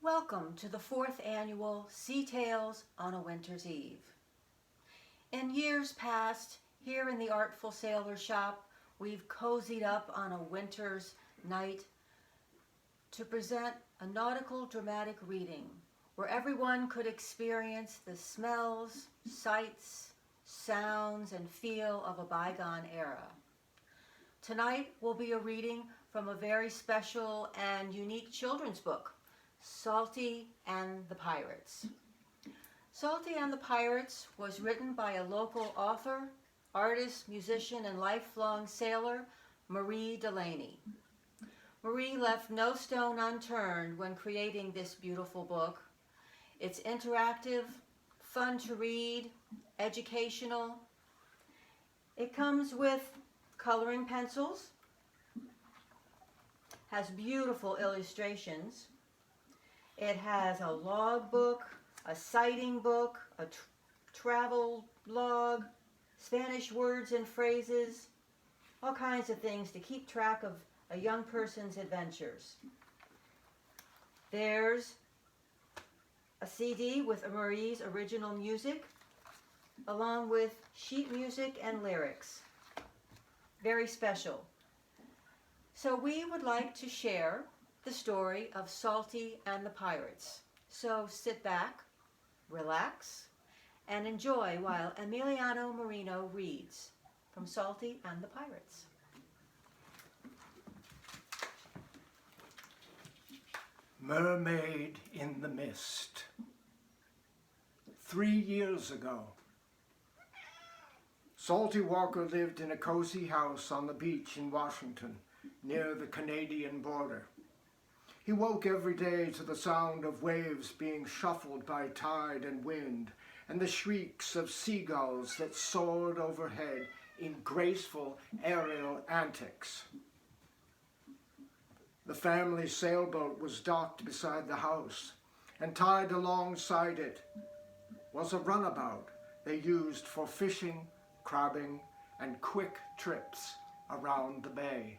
Welcome to the 4th annual Sea Tales on a Winter's Eve. In years past, here in the Artful Sailor Shop, we've cozied up on a winter's night to present a nautical dramatic reading where everyone could experience the smells, sights, sounds, and feel of a bygone era. Tonight will be a reading from a very special and unique children's book, Salty and the Pirates. Salty and the Pirates was written by a local author, artist, musician, and lifelong sailor, Marie Delaney. Marie left no stone unturned when creating this beautiful book. It's interactive, fun to read, educational. It comes with coloring pencils, has beautiful illustrations. It has a log book, a sighting book, a travel log, Spanish words and phrases, all kinds of things to keep track of a young person's adventures. There's a CD with Marie's original music, along with sheet music and lyrics. Very special. So we would like to share the story of Salty and the Pirates. So sit back, relax, and enjoy while Emiliano Marino reads from Salty and the Pirates. Mermaid in the Mist. 3 years ago, Salty Walker lived in a cozy house on the beach in Washington, near the Canadian border. He woke every day to the sound of waves being shuffled by tide and wind, and the shrieks of seagulls that soared overhead in graceful aerial antics. The family sailboat was docked beside the house, and tied alongside it was a runabout they used for fishing, crabbing, and quick trips around the bay.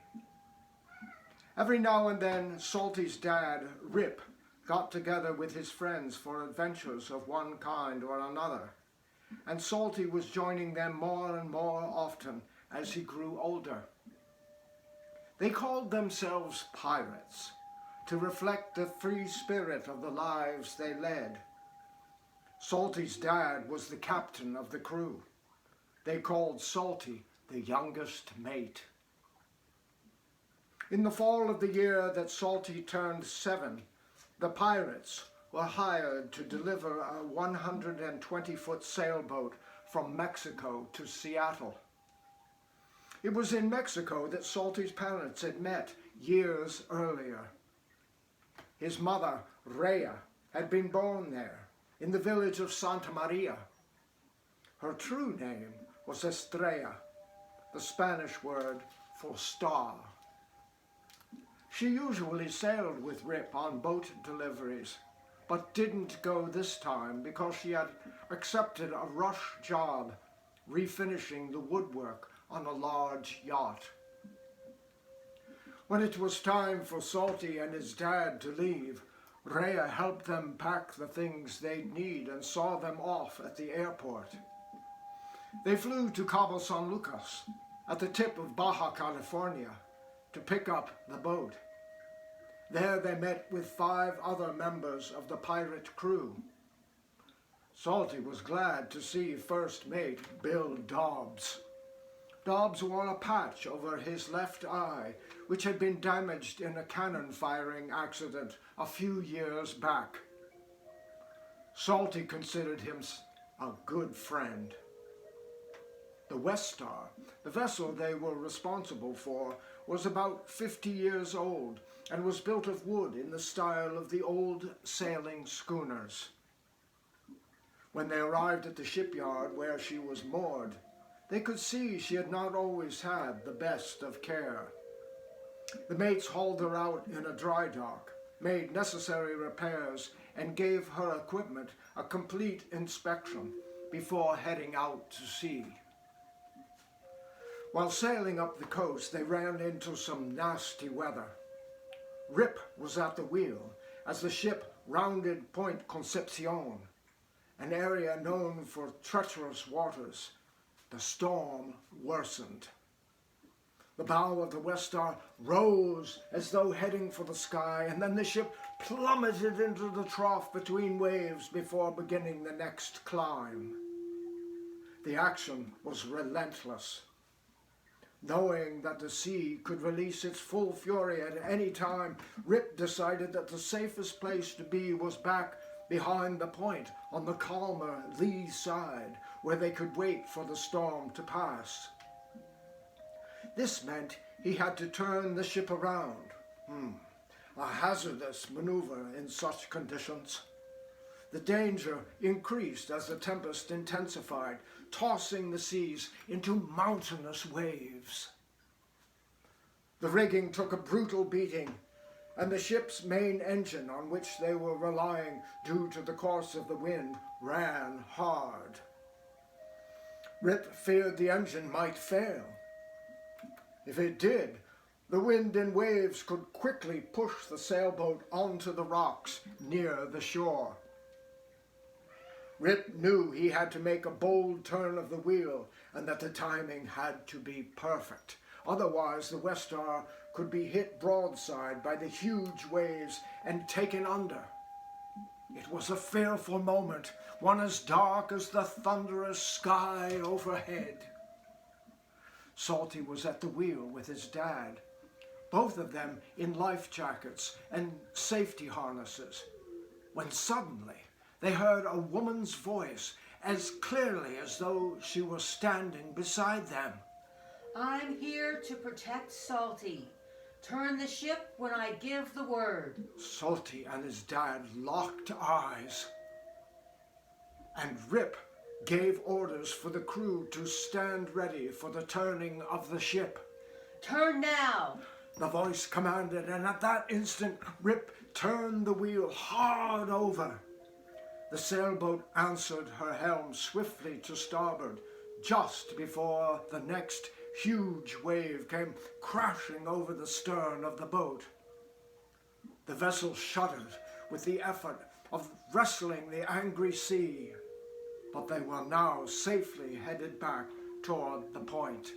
Every now and then, Salty's dad, Rip, got together with his friends for adventures of one kind or another, and Salty was joining them more and more often as he grew older. They called themselves pirates, to reflect the free spirit of the lives they led. Salty's dad was the captain of the crew. They called Salty the youngest mate. In the fall of the year that Salty turned 7, the pirates were hired to deliver a 120-foot sailboat from Mexico to Seattle. It was in Mexico that Salty's parents had met years earlier. His mother, Rhea, had been born there, in the village of Santa Maria. Her true name was Estrella, the Spanish word for star. She usually sailed with Rip on boat deliveries, but didn't go this time because she had accepted a rush job refinishing the woodwork on a large yacht. When it was time for Salty and his dad to leave, Rhea helped them pack the things they'd need and saw them off at the airport. They flew to Cabo San Lucas, at the tip of Baja California, to pick up the boat. There they met with 5 other members of the pirate crew. Salty was glad to see first mate Bill Dobbs. Dobbs wore a patch over his left eye, which had been damaged in a cannon firing accident a few years back. Salty considered him a good friend. The West Star, the vessel they were responsible for, was about 50 years old and was built of wood in the style of the old sailing schooners. When they arrived at the shipyard where she was moored, they could see she had not always had the best of care. The mates hauled her out in a dry dock, made necessary repairs, and gave her equipment a complete inspection before heading out to sea. While sailing up the coast, they ran into some nasty weather. Rip was at the wheel as the ship rounded Point Concepcion, an area known for treacherous waters, the storm worsened. The bow of the West Star rose as though heading for the sky, and then the ship plummeted into the trough between waves before beginning the next climb. The action was relentless. Knowing that the sea could release its full fury at any time, Rip decided that the safest place to be was back behind the point on the calmer lee side, where they could wait for the storm to pass. This meant he had to turn the ship around. A hazardous maneuver in such conditions. The danger increased as the tempest intensified, tossing the seas into mountainous waves. The rigging took a brutal beating, and the ship's main engine, on which they were relying due to the course of the wind, ran hard. Rip feared the engine might fail. If it did, the wind and waves could quickly push the sailboat onto the rocks near the shore. Rip knew he had to make a bold turn of the wheel and that the timing had to be perfect. Otherwise, the West Star could be hit broadside by the huge waves and taken under. It was a fearful moment, one as dark as the thunderous sky overhead. Salty was at the wheel with his dad, both of them in life jackets and safety harnesses, when suddenly they heard a woman's voice as clearly as though she was standing beside them. I'm here to protect Salty. Turn the ship when I give the word. Salty and his dad locked eyes, and Rip gave orders for the crew to stand ready for the turning of the ship. Turn now! The voice commanded, and at that instant Rip turned the wheel hard over. The sailboat answered her helm swiftly to starboard, just before the next huge wave came crashing over the stern of the boat. The vessel shuddered with the effort of wrestling the angry sea, but they were now safely headed back toward the point.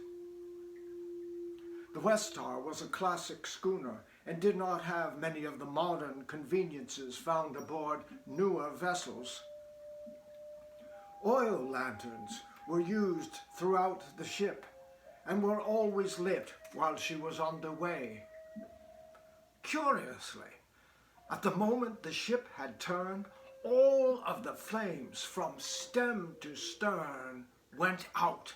The West Star was a classic schooner and did not have many of the modern conveniences found aboard newer vessels. Oil lanterns were used throughout the ship and were always lit while she was underway. Curiously, at the moment the ship had turned, all of the flames from stem to stern went out,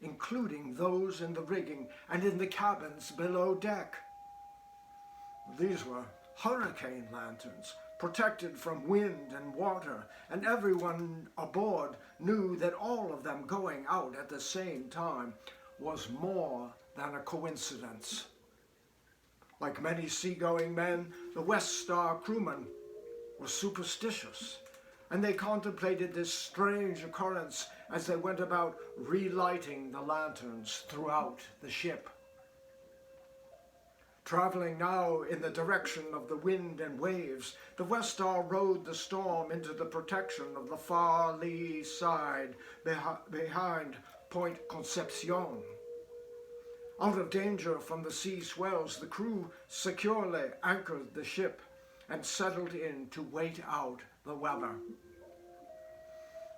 including those in the rigging and in the cabins below deck. These were hurricane lanterns, protected from wind and water, and everyone aboard knew that all of them going out at the same time was more than a coincidence. Like many seagoing men, the West Star crewmen were superstitious, and they contemplated this strange occurrence as they went about relighting the lanterns throughout the ship. Traveling now in the direction of the wind and waves, the West Star rode the storm into the protection of the far lee side behind Point Concepcion. Out of danger from the sea swells, the crew securely anchored the ship and settled in to wait out the weather.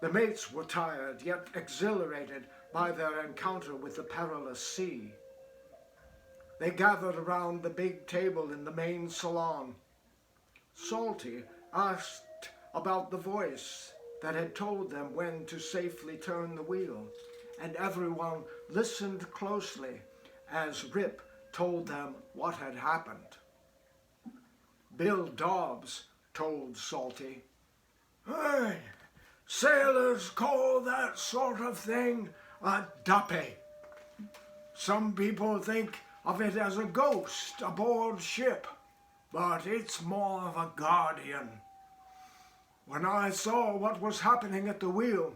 The mates were tired, yet exhilarated by their encounter with the perilous sea. They gathered around the big table in the main salon. Salty asked about the voice that had told them when to safely turn the wheel, and everyone listened closely as Rip told them what had happened. Bill Dobbs told Salty, "Hey, sailors call that sort of thing a duppy. Some people think of it as a ghost aboard ship, but it's more of a guardian. When I saw what was happening at the wheel,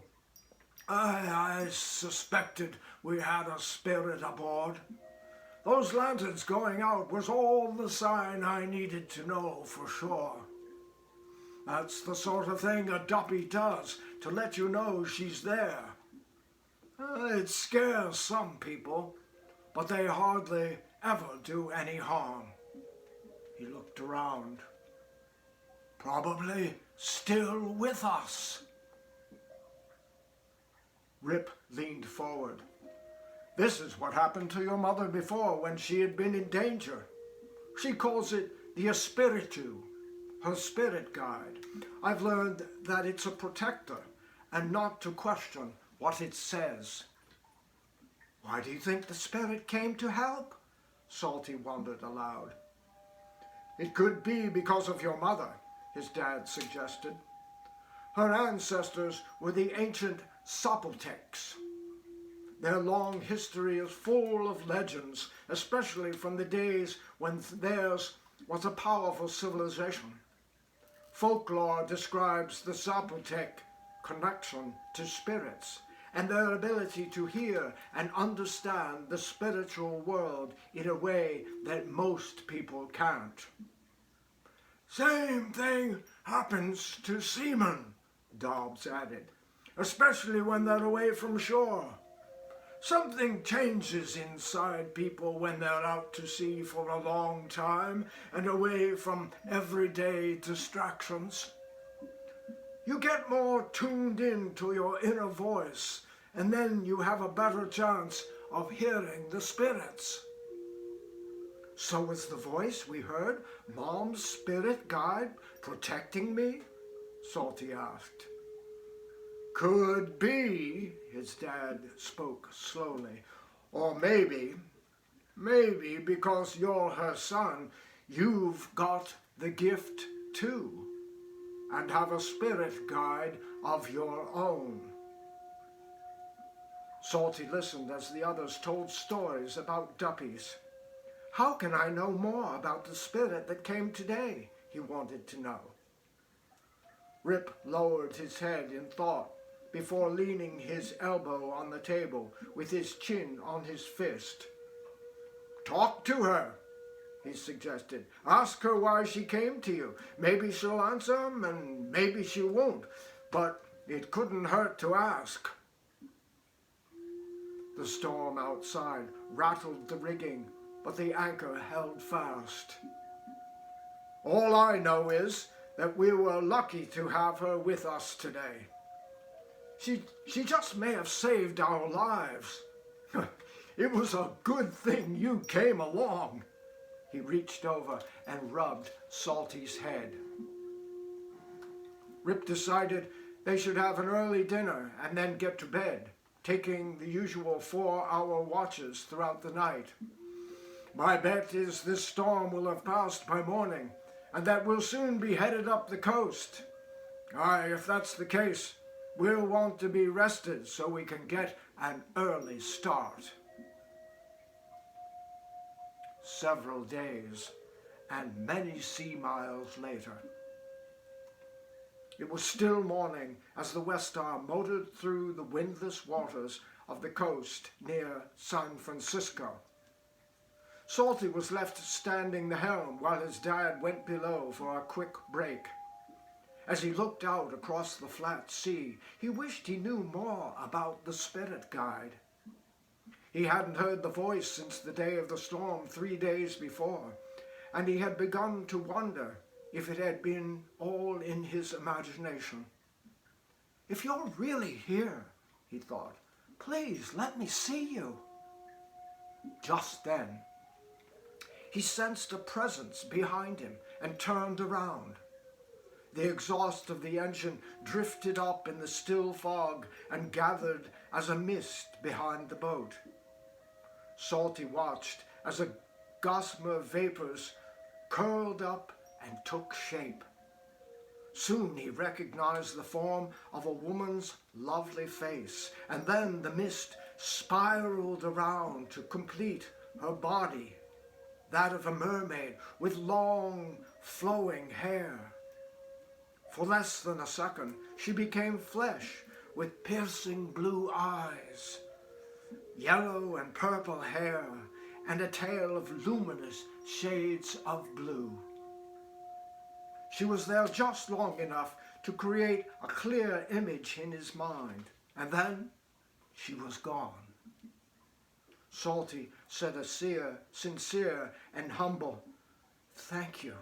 I suspected we had a spirit aboard. Those lanterns going out was all the sign I needed to know for sure." That's the sort of thing a duppy does to let you know she's there. It scares some people, but they hardly ever do any harm. He looked around. Probably still with us. Rip leaned forward. This is what happened to your mother before when she had been in danger. She calls it the espiritu, her spirit guide. I've learned that it's a protector and not to question what it says. Why do you think the spirit came to help? Salty wondered aloud. It could be because of your mother, his dad suggested. Her ancestors were the ancient Zapotecs. Their long history is full of legends, especially from the days when theirs was a powerful civilization. Folklore describes the Zapotec connection to spirits and their ability to hear and understand the spiritual world in a way that most people can't. Same thing happens to seamen, Dobbs added, especially when they're away from shore. Something changes inside people when they're out to sea for a long time and away from everyday distractions. You get more tuned in to your inner voice, and then you have a better chance of hearing the spirits. So was the voice we heard Mom's spirit guide protecting me? Salty asked. Could be, his dad spoke slowly, or maybe because you're her son, you've got the gift too, and have a spirit guide of your own. Salty listened as the others told stories about duppies. How can I know more about the spirit that came today? He wanted to know. Rip lowered his head in thought before leaning his elbow on the table with his chin on his fist. Talk to her, he suggested. Ask her why she came to you. Maybe she'll answer him and maybe she won't, but it couldn't hurt to ask. The storm outside rattled the rigging, but the anchor held fast. All I know is that we were lucky to have her with us today. She just may have saved our lives. It was a good thing you came along. He reached over and rubbed Salty's head. Rip decided they should have an early dinner and then get to bed, taking the usual 4-hour watches throughout the night. My bet is this storm will have passed by morning, and that we'll soon be headed up the coast. Aye, if that's the case, we'll want to be rested so we can get an early start. Several days and many sea miles later. It was still morning as the West Star motored through the windless waters of the coast near San Francisco. Salty was left standing the helm while his dad went below for a quick break. As he looked out across the flat sea, he wished he knew more about the spirit guide. He hadn't heard the voice since the day of the storm 3 days before, and he had begun to wonder if it had been all in his imagination. If you're really here, he thought, please let me see you. Just then, he sensed a presence behind him and turned around. The exhaust of the engine drifted up in the still fog and gathered as a mist behind the boat. Salty watched as a gossamer vapors curled up and took shape. Soon he recognized the form of a woman's lovely face, and then the mist spiraled around to complete her body, that of a mermaid with long, flowing hair. For less than a second, she became flesh with piercing blue eyes, yellow and purple hair, and a tail of luminous shades of blue. She was there just long enough to create a clear image in his mind, and then she was gone. Salty said a sincere and humble "Thank you,"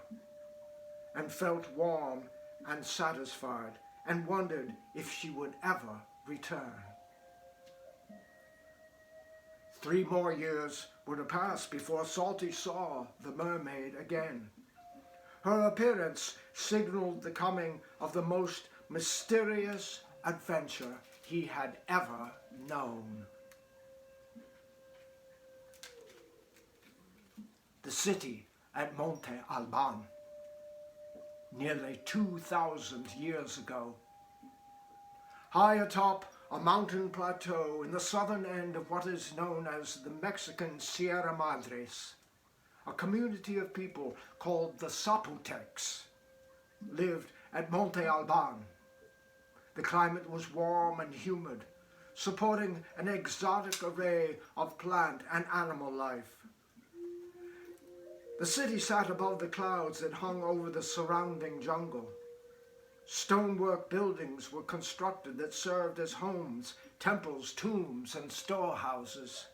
and felt warm and satisfied, and wondered if she would ever return. 3 more years were to pass before Salty saw the mermaid again. Her appearance signaled the coming of the most mysterious adventure he had ever known. The city at Monte Alban, nearly 2,000 years ago. High atop a mountain plateau in the southern end of what is known as the Mexican Sierra Madres, a community of people called the Zapotecs lived at Monte Alban. The climate was warm and humid, supporting an exotic array of plant and animal life. The city sat above the clouds that hung over the surrounding jungle. Stonework buildings were constructed that served as homes, temples, tombs, and storehouses.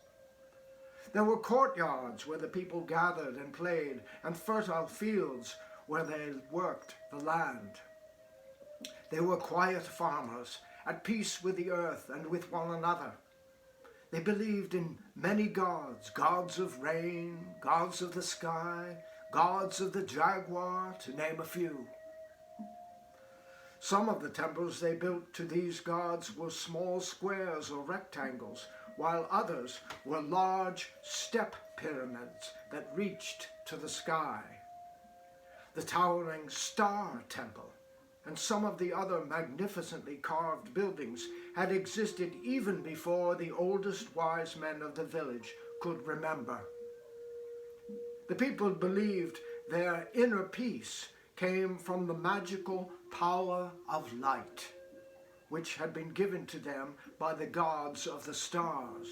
There were courtyards where the people gathered and played, and fertile fields where they worked the land. They were quiet farmers, at peace with the earth and with one another. They believed in many gods, gods of rain, gods of the sky, gods of the jaguar, to name a few. Some of the temples they built to these gods were small squares or rectangles, while others were large step pyramids that reached to the sky. The towering Star Temple and some of the other magnificently carved buildings had existed even before the oldest wise men of the village could remember. The people believed their inner peace came from the magical power of light, which had been given to them by the gods of the stars.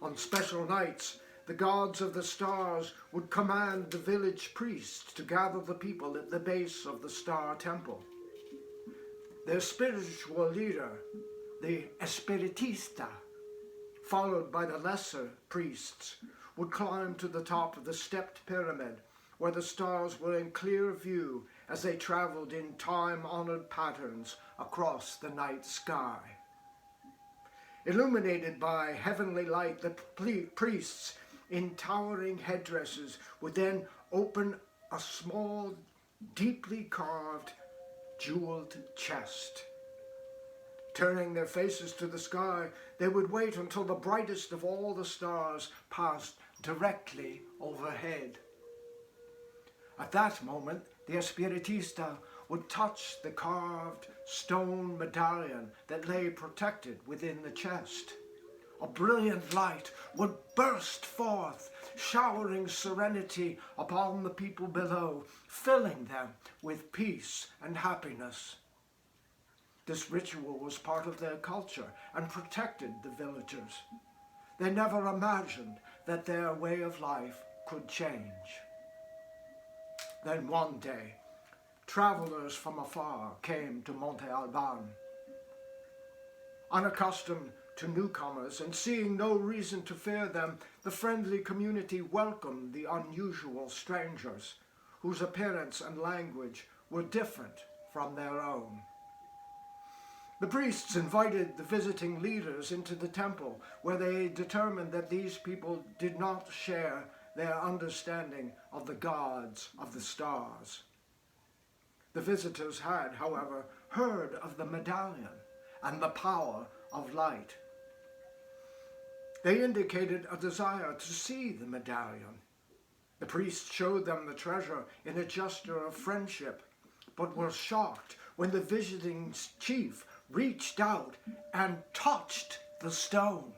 On special nights, the gods of the stars would command the village priests to gather the people at the base of the Star Temple. Their spiritual leader, the espiritista, followed by the lesser priests, would climb to the top of the stepped pyramid, where the stars were in clear view as they traveled in time-honored patterns across the night sky. Illuminated by heavenly light, the priests in towering headdresses would then open a small, deeply carved, jeweled chest. Turning their faces to the sky, they would wait until the brightest of all the stars passed directly overhead. At that moment, the espiritista would touch the carved stone medallion that lay protected within the chest. A brilliant light would burst forth, showering serenity upon the people below, filling them with peace and happiness. This ritual was part of their culture and protected the villagers. They never imagined that their way of life could change. Then one day, travelers from afar came to Monte Alban. Unaccustomed to newcomers and seeing no reason to fear them, the friendly community welcomed the unusual strangers, whose appearance and language were different from their own. The priests invited the visiting leaders into the temple, where they determined that these people did not share their understanding of the gods of the stars. The visitors had, however, heard of the medallion and the power of light. They indicated a desire to see the medallion. The priest showed them the treasure in a gesture of friendship, but were shocked when the visiting chief reached out and touched the stone.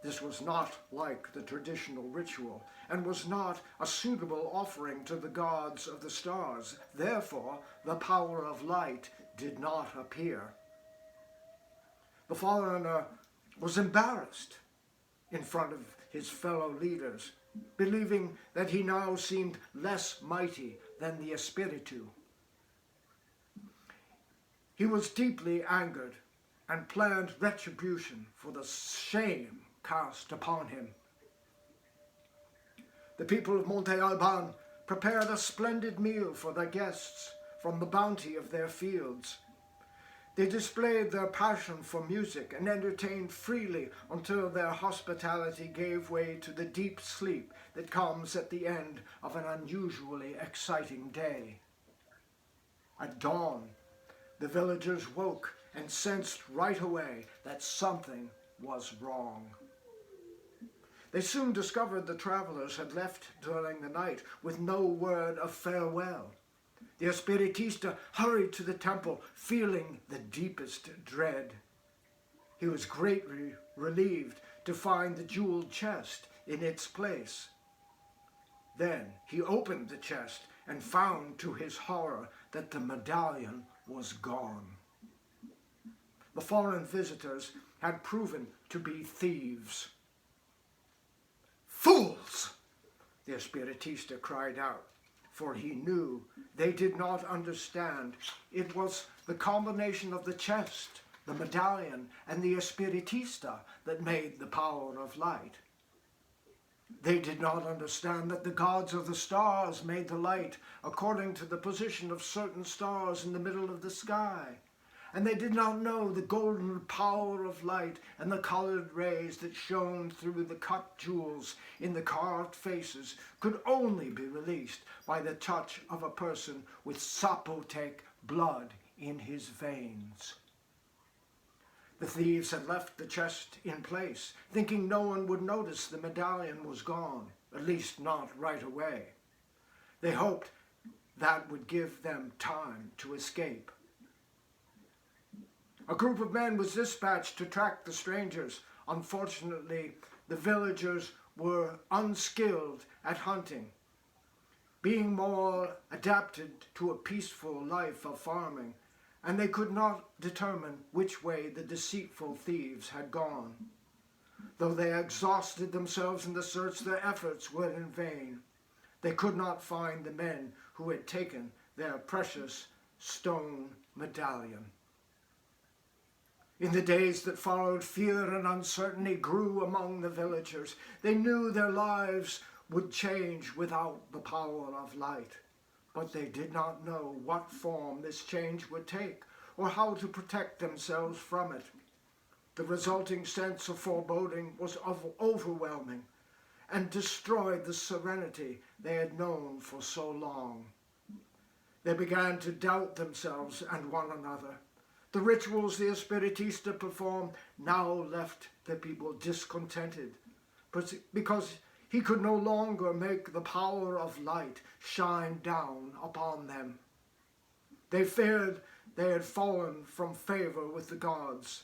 This was not like the traditional ritual and was not a suitable offering to the gods of the stars. Therefore, the power of light did not appear. The foreigner was embarrassed in front of his fellow leaders believing that he now seemed less mighty than the Espiritu. He was deeply angered and planned retribution for the shame cast upon him. The people of Monte Alban prepared a splendid meal for their guests from the bounty of their fields. They displayed their passion for music and entertained freely until their hospitality gave way to the deep sleep that comes at the end of an unusually exciting day. At dawn, the villagers woke and sensed right away that something was wrong. They soon discovered the travelers had left during the night with no word of farewell. The Espiritista hurried to the temple, feeling the deepest dread. He was greatly relieved to find the jeweled chest in its place. Then he opened the chest and found to his horror that the medallion was gone. The foreign visitors had proven to be thieves. "Fools!" the Espiritista cried out, for he knew they did not understand. It was the combination of the chest, the medallion, and the Espiritista that made the power of light. They did not understand that the gods of the stars made the light according to the position of certain stars in the middle of the sky. And they did not know the golden power of light and the colored rays that shone through the cut jewels in the carved faces could only be released by the touch of a person with Zapotec blood in his veins. The thieves had left the chest in place, thinking no one would notice the medallion was gone, at least not right away. They hoped that would give them time to escape. A group of men was dispatched to track the strangers. Unfortunately, the villagers were unskilled at hunting, being more adapted to a peaceful life of farming, and they could not determine which way the deceitful thieves had gone. Though they exhausted themselves in the search, their efforts were in vain. They could not find the men who had taken their precious stone medallion. In the days that followed, fear and uncertainty grew among the villagers. They knew their lives would change without the power of light, but they did not know what form this change would take or how to protect themselves from it. The resulting sense of foreboding was overwhelming and destroyed the serenity they had known for so long. They began to doubt themselves and one another. The rituals the Espiritista performed now left the people discontented, because he could no longer make the power of light shine down upon them. They feared they had fallen from favor with the gods.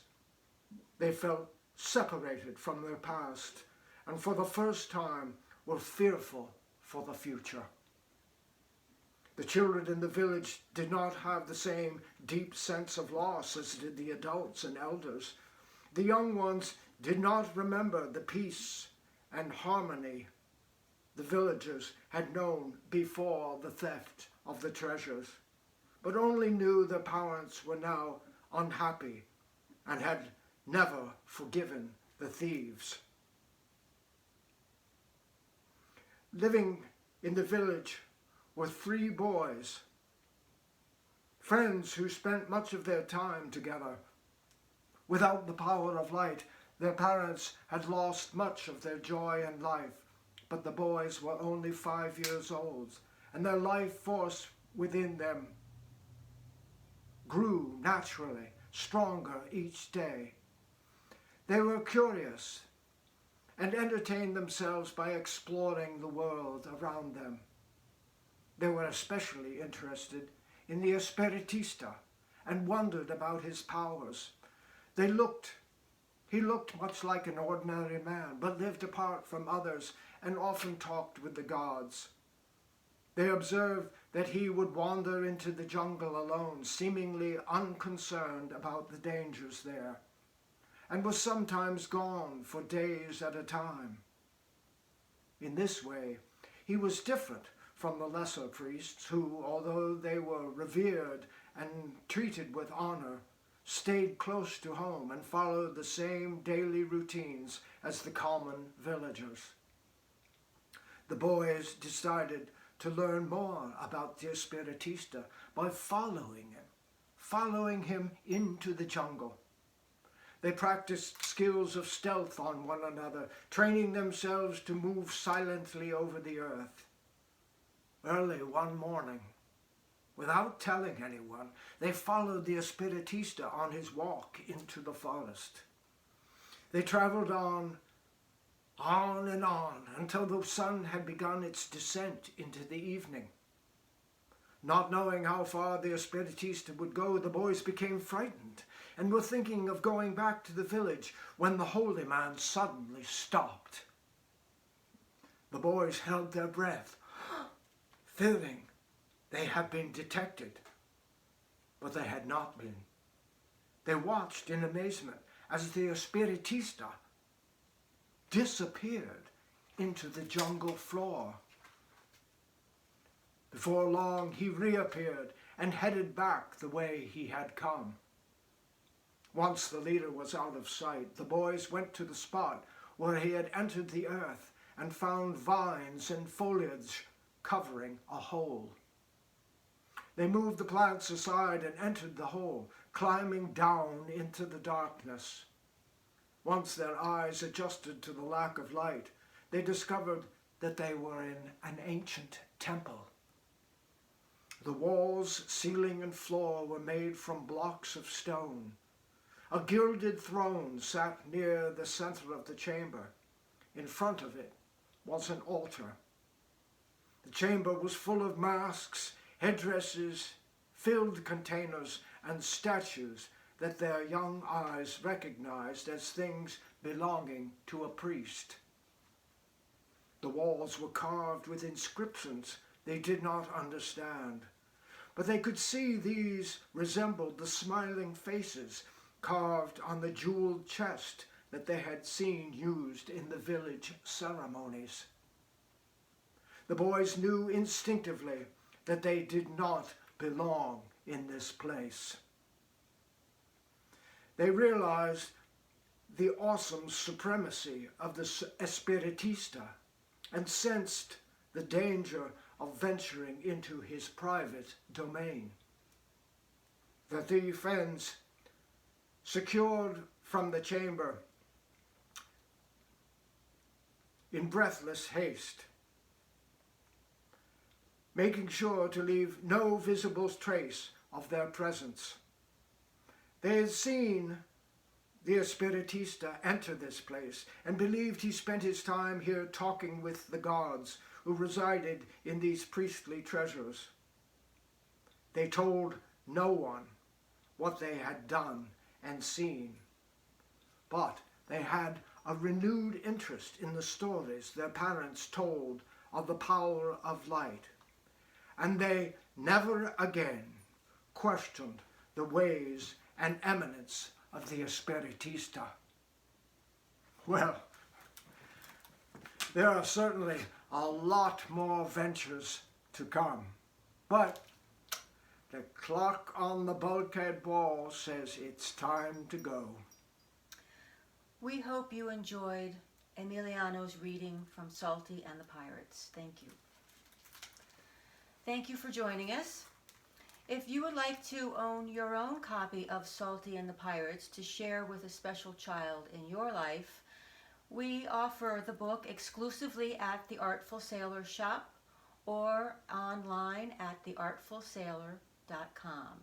They felt separated from their past, and for the first time were fearful for the future. The children in the village did not have the same deep sense of loss as did the adults and elders. The young ones did not remember the peace and harmony the villagers had known before the theft of the treasures, but only knew their parents were now unhappy and had never forgiven the thieves. Living in the village were 3 boys, friends who spent much of their time together. Without the power of light, their parents had lost much of their joy in life, but the boys were only 5 years old, and their life force within them grew naturally, stronger each day. They were curious and entertained themselves by exploring the world around them. They were especially interested in the Espiritista and wondered about his powers. He looked much like an ordinary man, but lived apart from others and often talked with the gods. They observed that he would wander into the jungle alone, seemingly unconcerned about the dangers there, and was sometimes gone for days at a time. In this way, he was different from the lesser priests who, although they were revered and treated with honor, stayed close to home and followed the same daily routines as the common villagers. The boys decided to learn more about the Espiritista by following him into the jungle. They practiced skills of stealth on one another, training themselves to move silently over the earth. Early one morning, without telling anyone, they followed the Espiritista on his walk into the forest. They traveled on and on, until the sun had begun its descent into the evening. Not knowing how far the Espiritista would go, the boys became frightened and were thinking of going back to the village when the holy man suddenly stopped. The boys held their breath, fearing they had been detected, but they had not been. They watched in amazement as the Espiritista disappeared into the jungle floor. Before long, he reappeared and headed back the way he had come. Once the leader was out of sight, the boys went to the spot where he had entered the earth and found vines and foliage covering a hole. They moved the plants aside and entered the hole, climbing down into the darkness. Once their eyes adjusted to the lack of light, they discovered that they were in an ancient temple. The walls, ceiling, and floor were made from blocks of stone. A gilded throne sat near the center of the chamber. In front of it was an altar. The chamber was full of masks, headdresses, filled containers, and statues that their young eyes recognized as things belonging to a priest. The walls were carved with inscriptions they did not understand, but they could see these resembled the smiling faces carved on the jeweled chest that they had seen used in the village ceremonies. The boys knew instinctively that they did not belong in this place. They realized the awesome supremacy of the Espiritista and sensed the danger of venturing into his private domain. The three friends secured from the chamber in breathless haste, making sure to leave no visible trace of their presence. They had seen the Espiritista enter this place and believed he spent his time here talking with the gods who resided in these priestly treasures. They told no one what they had done and seen, but they had a renewed interest in the stories their parents told of the power of light, and they never again questioned the ways and eminence of the Espiritista. Well, there are certainly a lot more ventures to come, but the clock on the bulkhead wall says it's time to go. We hope you enjoyed Emiliano's reading from Salty and the Pirates. Thank you. Thank you for joining us. If you would like to own your own copy of Salty and the Pirates to share with a special child in your life, we offer the book exclusively at the Artful Sailor shop or online at theartfulsailor.com.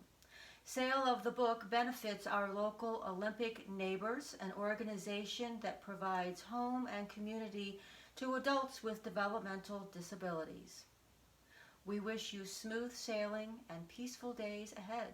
Sale of the book benefits our local Olympic Neighbors, an organization that provides home and community to adults with developmental disabilities. We wish you smooth sailing and peaceful days ahead.